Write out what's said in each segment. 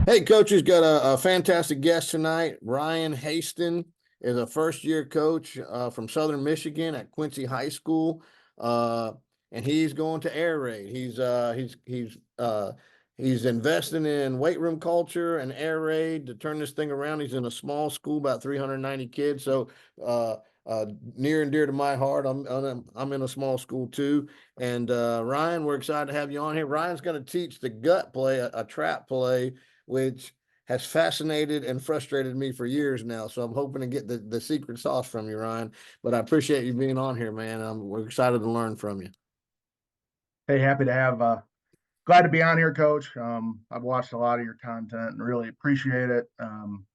Hey, coach, has got a fantastic guest tonight. Ryan Hasten is a first-year coach from Southern Michigan at Quincy High School, uh, and he's going to air raid. He's investing in weight room culture and air raid to turn this thing around. He's in a small school, about 390 kids, so uh, near and dear to my heart. I'm in a small school too, and Ryan, we're excited to have you on here. Ryan's going to teach the gut play, a trap play which has fascinated and frustrated me for years now. So I'm hoping to get the secret sauce from you, Ryan. But I appreciate you being on here, man. We're excited to learn from you. Hey, happy to have glad to be on here, Coach. I've watched a lot of your content and really appreciate it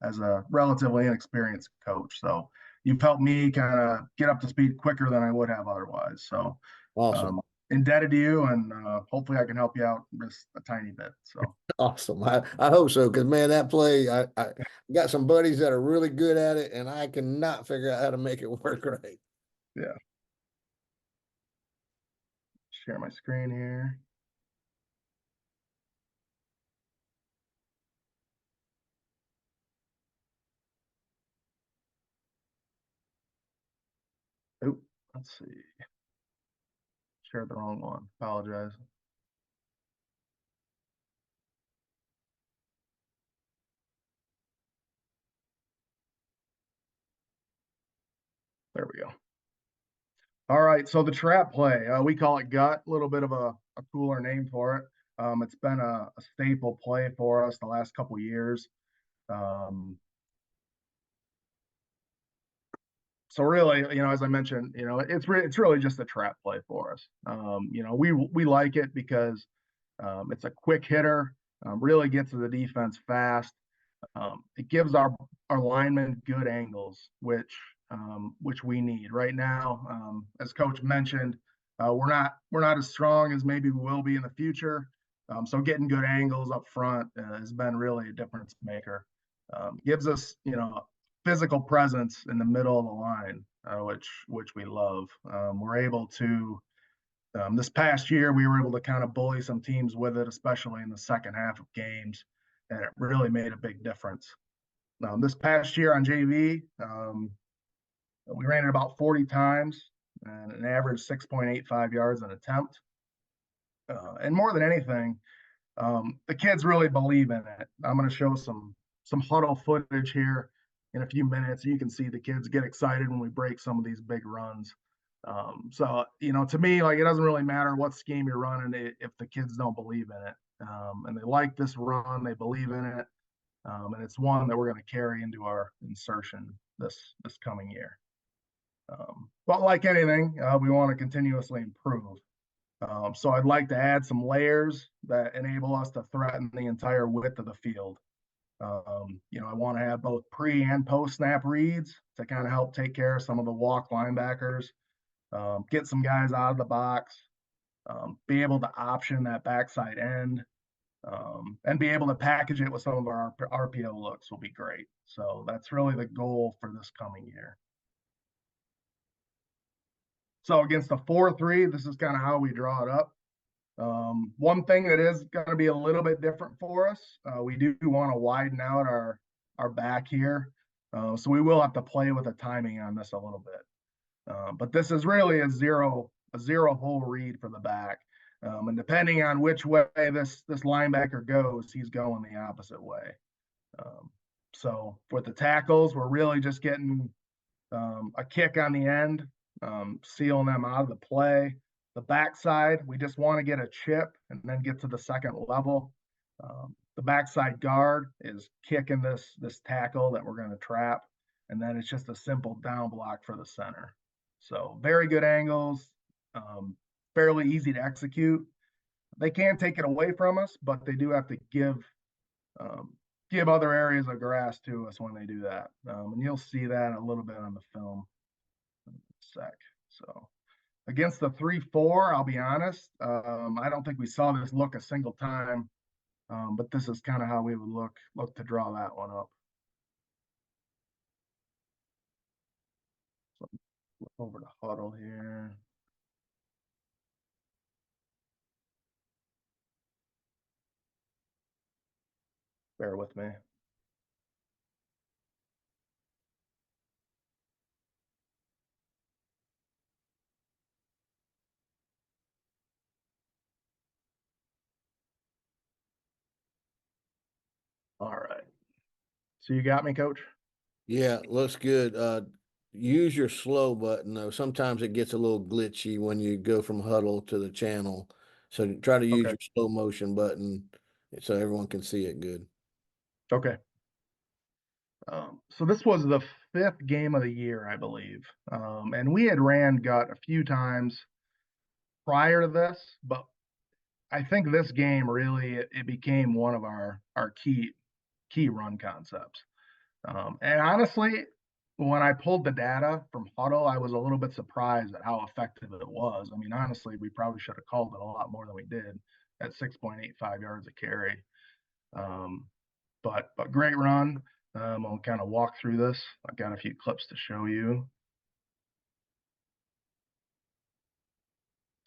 as a relatively inexperienced coach. So you've helped me kind of get up to speed quicker than I would have otherwise. So Awesome. um, indebted to you, and hopefully I can help you out just a tiny bit. So Awesome. I hope so. Cause man, that play, I got some buddies that are really good at it and I cannot figure out how to make it work right. yeah, share my screen here. Oh, let's see. Shared the wrong one. Apologize. There we go. All right, so the trap play, we call it gut, a little bit of a cooler name for it. It's been a staple play for us the last couple years. Um, so really, as I mentioned, it's really just a trap play for us. We like it because it's a quick hitter, really gets to the defense fast. It gives our linemen good angles, which we need right now. As Coach mentioned, we're not as strong as maybe we will be in the future. So getting good angles up front has been really a difference maker. Gives us physical presence in the middle of the line, which we love. We're able to this past year, we were able to kind of bully some teams with it, especially in the second half of games, and it really made a big difference. This past year on JV, we ran it about 40 times and an average 6.85 yards an attempt. And more than anything, the kids really believe in it. I'm going to show some huddle footage here in a few minutes. You can see the kids get excited when we break some of these big runs. So to me, like it doesn't really matter what scheme you're running if the kids don't believe in it, and they like this run, they believe in it, and it's one that we're going to carry into our insertion this coming year. But like anything, we want to continuously improve. So I'd like to add some layers that enable us to threaten the entire width of the field. I want to have both pre and post snap reads to kind of help take care of some of the walk linebackers, get some guys out of the box, be able to option that backside end, and be able to package it with some of our RPO looks will be great. So that's really the goal for this coming year. So against a 4-3, this is kind of how we draw it up. One thing that is going to be a little bit different for us, we do want to widen out our back here. So we will have to play with the timing on this a little bit. But this is really a zero hole read for the back. And depending on which way this linebacker goes, he's going the opposite way. So with the tackles, we're really just getting a kick on the end, sealing them out of the play. The backside, we just want to get a chip and then get to the second level. The backside guard is kicking this tackle that we're going to trap, and then it's just a simple down block for the center. So very good angles, fairly easy to execute. They can take it away from us, but they do have to um, give other areas of grass to us when they do that. And you'll see that a little bit on the film in a sec. So against the 3-4, I'll be honest, I don't think we saw this look a single time, but this is kind of how we would look to draw that one up. So flip over to huddle here. Bear with me. All right. So you got me, coach? Yeah, looks good. Use your slow button though. Sometimes it gets a little glitchy when you go from huddle to the channel. So try to use Okay. your slow motion button so everyone can see it good. Okay. So this was the fifth game of the year, I believe. And we had ran gut a few times prior to this, but I think this game really it became one of our key run concepts. And honestly, when I pulled the data from Huddle, I was a little bit surprised at how effective it was. I mean, honestly, we probably should have called it a lot more than we did at 6.85 yards a carry. Um, but great run. I'll kind of walk through this. I've got a few clips to show you.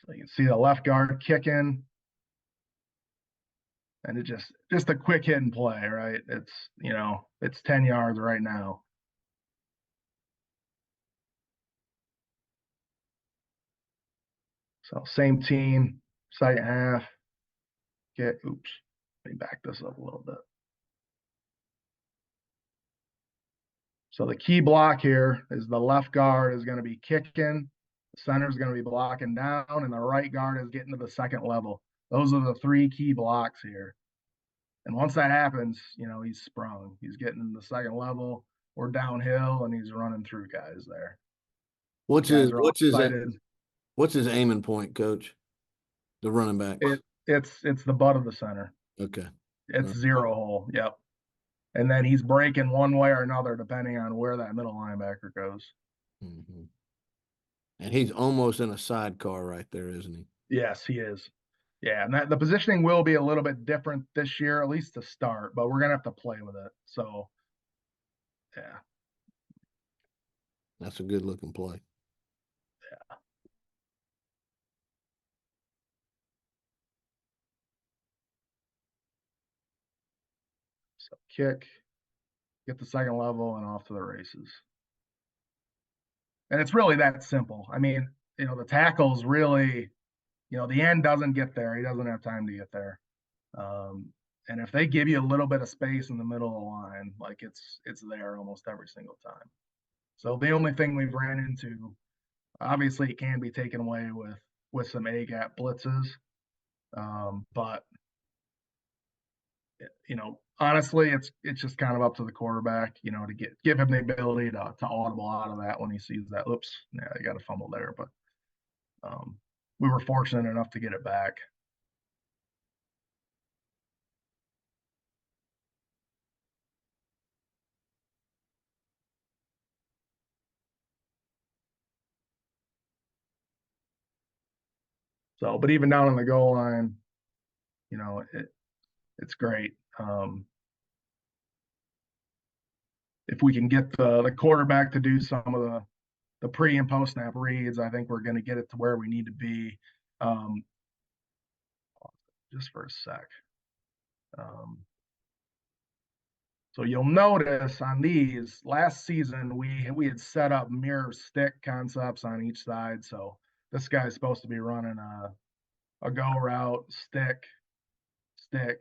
So you can see the left guard kicking, and it just a quick hit and play, right? It's 10 yards right now. So same team, second half. Oops, let me back this up a little bit. So the key block here is the left guard is going to be kicking, the center is going to be blocking down, and the right guard is getting to the second level. Those are the three key blocks here. And once that happens, he's sprung. He's getting the second level or downhill, and he's running through guys there. What's Guys his are all what's his excited. what's his aiming point, coach? The running backs. It's the butt of the center. Okay. It's zero hole. Yep. And then he's breaking one way or another depending on where that middle linebacker goes. Mm-hmm. And he's almost in a sidecar right there, isn't he? Yes, he is. Yeah, and the positioning will be a little bit different this year, at least to start, but we're gonna have to play with it. So, yeah. That's a good looking play. Yeah. So kick, get the second level, and off to the races. And it's really that simple. I mean, the tackles really, the end doesn't get there. He doesn't have time to get there. Um, and if they give you a little bit of space in the middle of the line, like it's there almost every single time. So the only thing we've ran into, obviously, it can be taken away with some A gap blitzes, but honestly, it's just kind of up to the quarterback, to give him the ability to audible out of that when he sees that. Oops, yeah, I got a fumble there, but we were fortunate enough to get it back. So, but even down on the goal line, it's great. If we can get the quarterback to do some of the pre and post snap reads, I think we're going to get it to where we need to be. Just for a sec. So you'll notice on these last season we had set up mirror stick concepts on each side. So this guy's supposed to be running a go route, stick,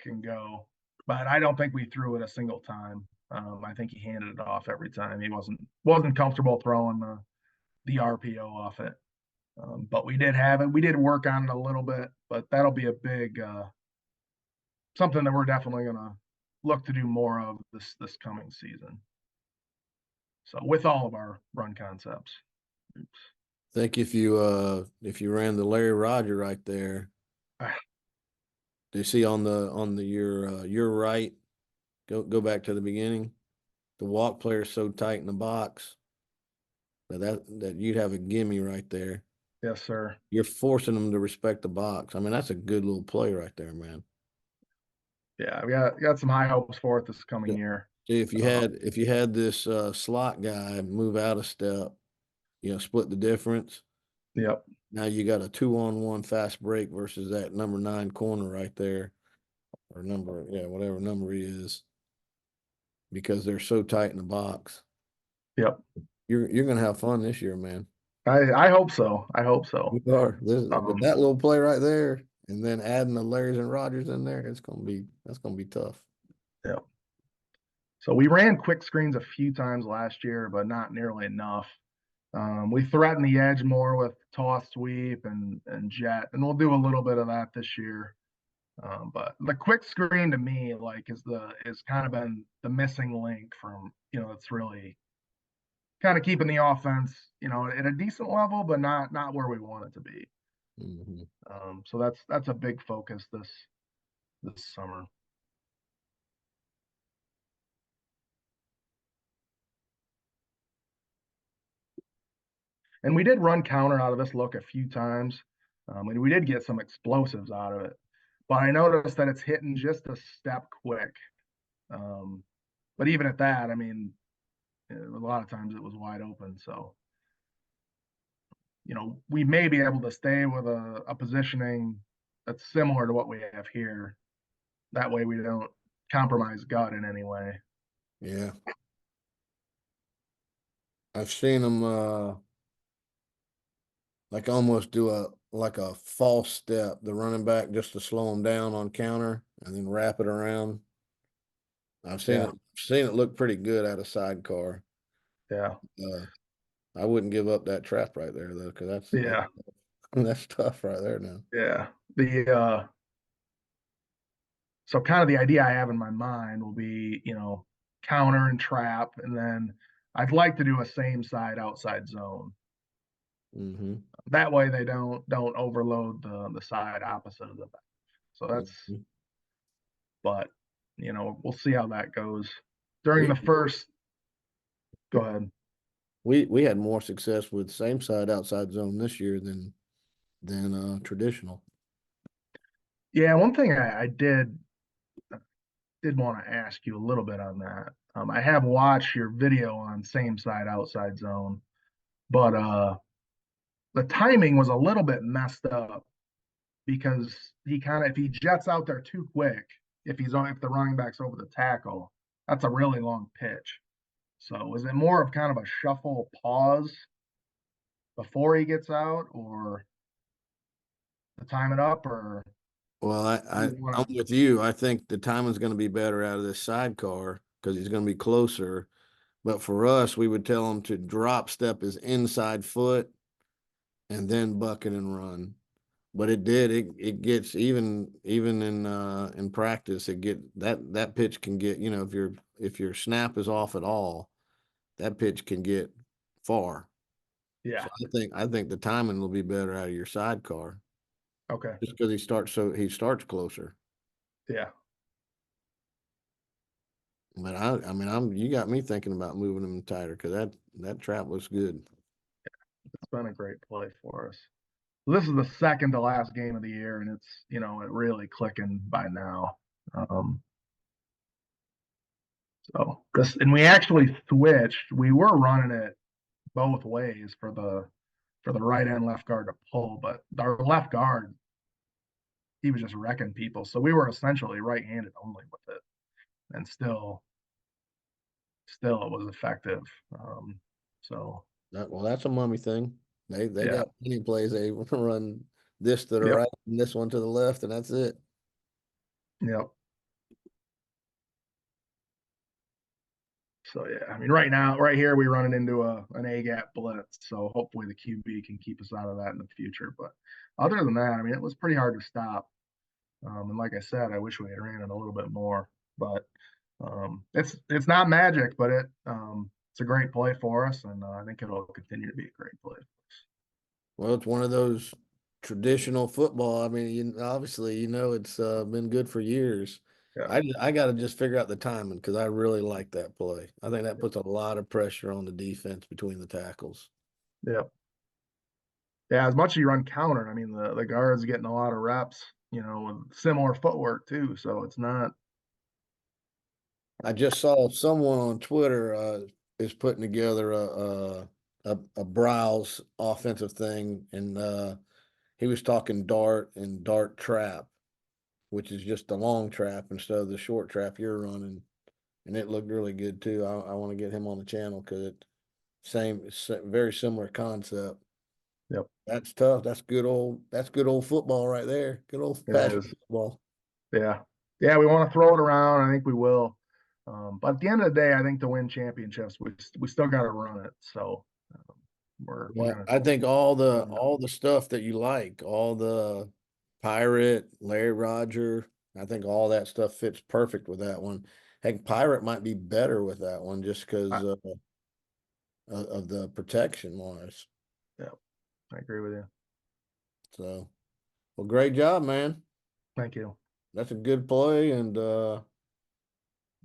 and go. But I don't think we threw it a single time. I think he handed it off every time. He wasn't comfortable throwing the RPO off it. But we did have it. We did work on it a little bit, but that'll be a big something that we're definitely gonna look to do more of this coming season. So with all of our run concepts. I think if you ran the Larry Roger right there, do you see on the your right? Go back to the beginning. The walk player is so tight in the box that you'd have a gimme right there. Yes, sir. You're forcing them to respect the box. I mean, that's a good little play right there, man. Yeah, we got some high hopes for it this coming Yeah. year. See, if you had this slot guy move out a step, split the difference. Yep. Now you got a 2-on-1 fast break versus that number 9 corner right there, or whatever number he is. because they're so tight in the box. Yep. You're gonna have fun this year, man. I hope so. I hope so. You are. But Um, that little play right there, and then adding the Larrys and Rogers in there, that's gonna be tough. yeah. So we ran quick screens a few times last year, but not nearly enough. We threaten the edge more with toss sweep and jet, and we'll do a little bit of that this year. But the quick screen to me, like, is kind of been the missing link from, it's really kind of keeping the offense, at a decent level, but not where we want it to be. Mhm. So that's a big focus this summer. And we did run counter out of this look a few times. And we did get some explosives out of it. But I noticed that it's hitting just a step quick. But even at that, I mean, a lot of times it was wide open. So, we may be able to stay with a positioning that's similar to what we have here. That way we don't compromise gut in any way. Yeah. I've seen them like almost do a false step, the running back just to slow them down on counter and then wrap it around. Yeah. Seen it look pretty good out of sidecar. Yeah. Uh, I wouldn't give up that trap right there though, because Yeah. that's tough right there now. Yeah. So kind of the idea I have in my mind will be, counter and trap, and then I'd like to do a same side outside zone. Mm-hmm. That way they don't overload the side opposite of the back. So Mm-hmm. but we'll see how that goes. During We the first, go ahead. we had more success with same side outside zone this year than traditional. Yeah, one thing I did want to ask you a little bit on that. I have watched your video on same side outside zone, but the timing was a little bit messed up because if he jets out there too quick, if the running back's over the tackle, that's a really long pitch. So is it more of kind of a shuffle pause before he gets out, or to time it up, or Well, do you I'm want with you. I think the timing's going to be better out of this sidecar because he's going to be closer. But for us, we would tell him to drop step his inside foot and then bucket and run. But it gets even in practice, that pitch can get, if your snap is off at all, that pitch can get far. to? Yeah. So I think the timing will be better out of your sidecar Okay. just because he starts closer. Yeah. But I mean, you got me thinking about moving him tighter because that trap looks good. It's been a great play for us. This is the second to last game of the year, and it's it really clicking by now. Um, and we actually switched. We were running it both ways for the right and left guard to pull, but our left guard, he was just wrecking people. So we were essentially right-handed only with it, and still it was effective. So That's a mummy thing. They yeah, got many plays they run this to the yep, right and this one to the left, and that's it. yep. So yeah, I mean, right here, we run it into an A gap blitz. So hopefully the QB can keep us out of that in the future. But other than that, I mean, it was pretty hard to stop. And like I said, I wish we had ran it a little bit more. But it's not magic, but it's a great play for us, and I think it'll continue to be a great play. Well, it's one of those traditional football. I mean, obviously, it's been good for years. Yeah, I got to just figure out the timing because I really like that play. I think that puts a lot of pressure on the defense between the tackles. yeah, yeah. As much as you run counter, I mean, the guards getting a lot of reps, with similar footwork too. So it's not. I just saw someone on Twitter is putting together a browse offensive thing, and he was talking dart and dart trap, which is just the long trap instead of the short trap you're running. and it looked really good too. I want to get him on the channel because it very similar concept. Yep, That's tough. That's good old football right there. Good old it fashioned is. football. Yeah, yeah, we want to throw it around. I think we will. But at the end of the day, I think to win championships, we still got to run it. So we're Yeah, gonna. I think all the stuff that you like, all the Pirate, Larry Roger, I think all that stuff fits perfect with that one. Heck, Pirate might be better with that one just I, because of the protection wise. yeah, I agree with you. So, well, great job, man. Thank you. That's a good play, and I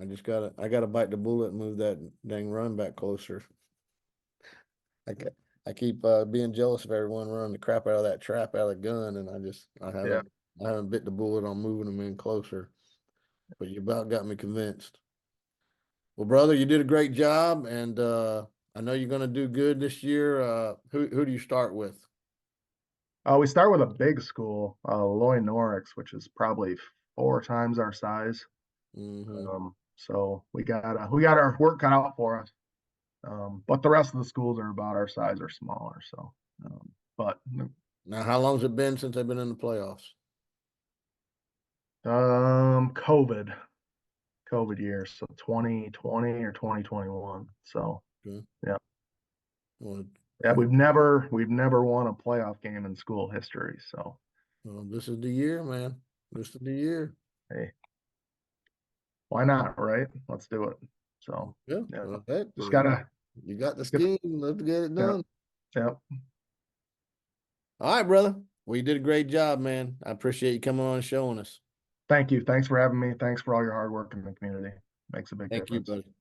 gotta bite the bullet and move that dang run back closer. I ca- I keep being jealous of everyone running the crap out of that trap out of the gun, and Yeah, I haven't bit the bullet on moving them in closer. But you about got me convinced. Well, brother, you did a great job, and I know you're going to do good this year. Who do you start with? we start with a big school, Loy Norix, which is probably 4 times our size. Hmm. So we got our work cut out for us. But the rest of the schools are about our size or smaller. So, but Now, how long's it been since they've been in the playoffs? COVID, COVID year, so 2020 or 2021. So Okay. yeah, Well, yeah, we've never won a playoff game in school history. So well, this is the year, man. This is the year. hey, why not, right? Let's do it. So Yeah. yeah, Well, heck, just gotta you got the get, scheme. Let's get it yeah, done. yeah. All right, brother. Well, you did a great job, man. I appreciate you coming on and showing us. Thank you. Thanks for having me. Thanks for all your hard work in the community. Makes a big Thank you, difference. buddy.